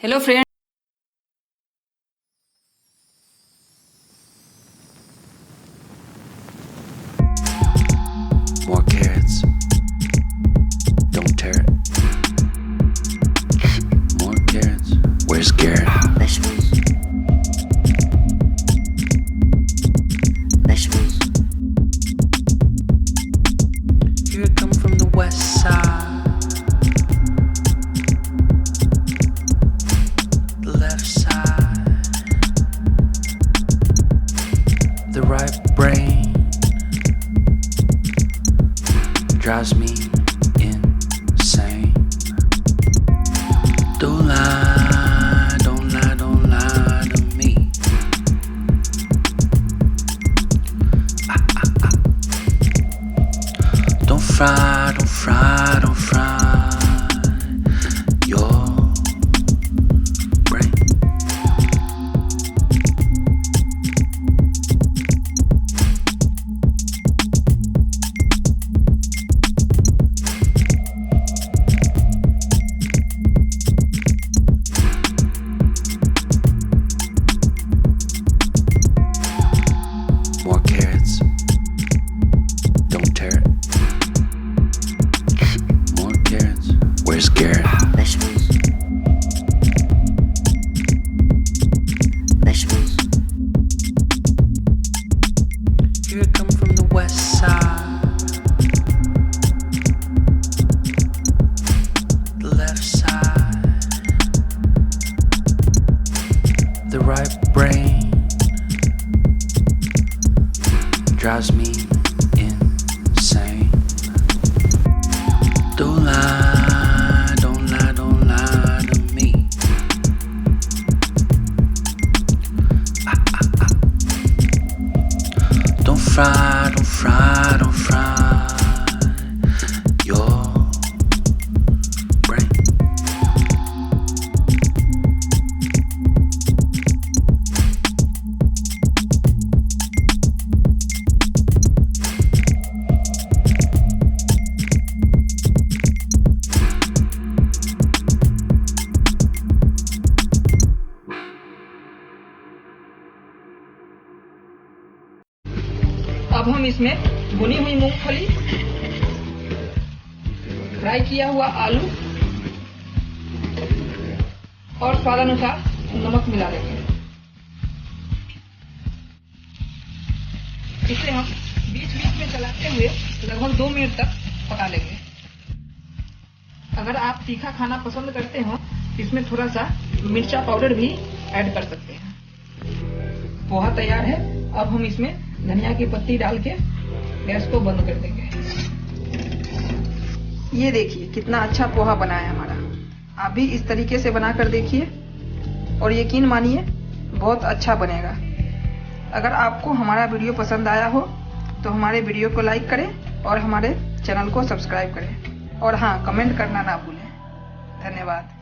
Hello friend, More carrots. Don't tear it. More carrots. Where's Garrett? Vegetables. Vegetables. Here I come from the west side. The left side. The right brain drives me insane. Don't lie, don't lie, don't lie to me. Don't fry, don't fry, don't fry your brain. More carrots. Don't tear it. More carrots. Where's Garrett? Vegetables. Vegetables. Here I come from the west side. The left side. The right brain drives me insane. Don't lie, don't lie, don't lie to me. Don't fry, don't fry, don't fry your brain. अब हम इसमें भुनी हुई मूंगफली, fry किया हुआ आलू और स्वादानुसार नमक मिला देंगे। इसे हम बीच बीच में चलाते हुए लगभग 2 मिनट तक पका लेंगे। अगर आप तीखा खाना पसंद करते हो तो इसमें थोड़ा सा मिर्चा पाउडर भी ऐड कर सकते हैं। पोहा तैयार है। अब हम इसमें धनिया की पत्ती डाल के गैस को बंद कर देंगे। ये देखिए कितना अच्छा पोहा बना है हमारा। आप भी इस तरीके से बना कर देखिए और यकीन मानिए बहुत अच्छा बनेगा। अगर आपको हमारा वीडियो पसंद आया हो तो हमारे वीडियो को लाइक करें और हमारे चैनल को सब्सक्राइब करें और हाँ, कमेंट करना ना भूलें। धन्यवाद।